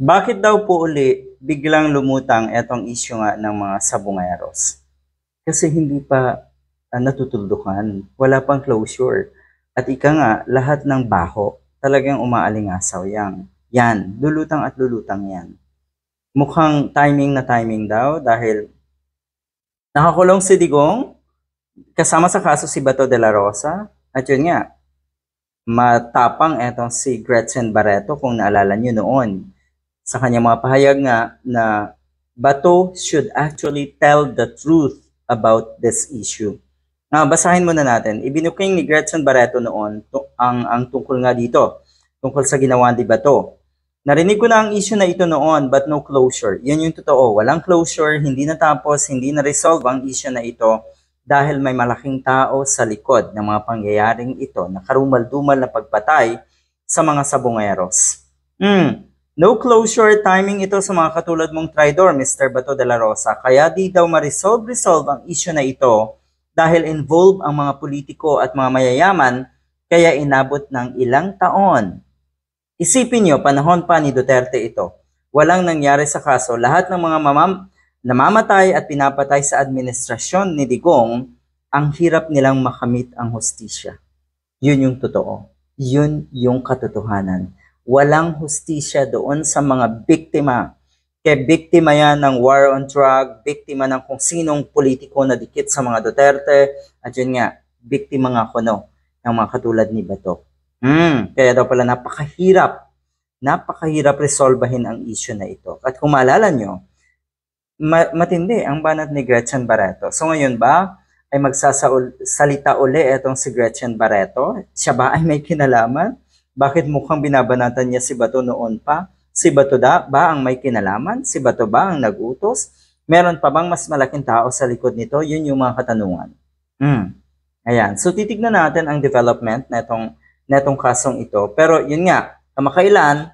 Bakit daw po uli biglang lumutang etong issue nga ng mga sabongeros? Kasi hindi pa natutuldukan, wala pang closure. At ika nga, lahat ng baho talagang umaalingasaw yan. Yan, lulutang at lulutang yan. Mukhang timing na timing daw dahil nakakulong si Digong, kasama sa kaso si Bato de la Rosa, at yun nga, matapang etong si Gretchen Barreto kung naalala nyo noon. Sa kanyang mga pahayag nga na Bato should actually tell the truth about this issue. Basahin muna natin. Ibinuking ni Gretchen Barreto noon ang tungkol nga dito, tungkol sa ginawa ni Bato. Narinig ko na ang issue na ito noon but no closure. Yan yung totoo. Walang closure, hindi natapos, hindi na-resolve ang issue na ito dahil may malaking tao sa likod ng mga pangyayaring ito na karumal-dumal na pagpatay sa mga sabongeros. No closure timing ito sa mga katulad mong traidor, Mr. Bato de la Rosa. Kaya di daw ma-resolve ang issue na ito dahil involved ang mga politiko at mga mayayaman kaya inabot ng ilang taon. Isipin nyo, panahon pa ni Duterte ito. Walang nangyari sa kaso. Lahat ng mga namamatay at pinapatay sa administrasyon ni Digong, ang hirap nilang makamit ang hustisya. Yun yung totoo. Yun yung katotohanan. Walang hustisya doon sa mga biktima. Kaya biktima yan ng war on drug, biktima ng kung sinong politiko na dikit sa mga Duterte, at yun nga, biktima nga kuno ng mga katulad ni Bato. Kaya daw pala napakahirap resolbahin ang issue na ito. At kung maalala nyo, matindi ang banat ni Gretchen Barreto. So ngayon ba ay magsasalita uli itong si Gretchen Barreto? Siya ba ay may kinalaman? Bakit mukhang binabanatan niya si Bato noon pa? Si Bato ba ang may kinalaman? Si Bato ba ang nag-utos? Meron pa bang mas malaking tao sa likod nito? Yun yung mga katanungan. Ayan. So titignan natin ang development netong kasong ito. Pero yun nga, kamakailan,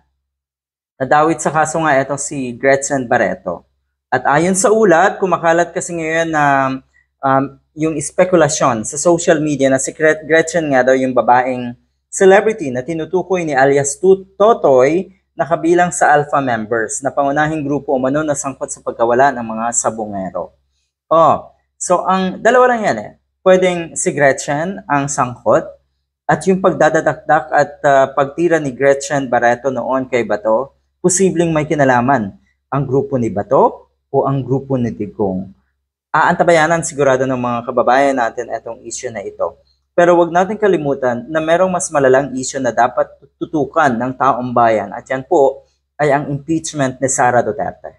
nadawit sa kaso nga itong si Gretchen Barreto. At ayon sa ulat, kumakalat kasi ngayon na yung spekulasyon sa social media na si Gretchen nga daw yung babaeng celebrity na tinutukoy ni alias Totoy na kabilang sa Alpha members na pangunahing grupo umano na sangkot sa pagkawala ng mga sabongero. So ang dalawa lang yan Pwedeng si Gretchen ang sangkot at yung pagdadadakdak at pagtira ni Gretchen Barreto noon kay Bato, posibleng may kinalaman ang grupo ni Bato o ang grupo ni Digong. Aantabayanan sigurado ng mga kababayan natin itong issue na ito. Pero wag natin kalimutan na merong mas malalang issue na dapat tutukan ng taong bayan at yan po ay ang impeachment ni Sara Duterte.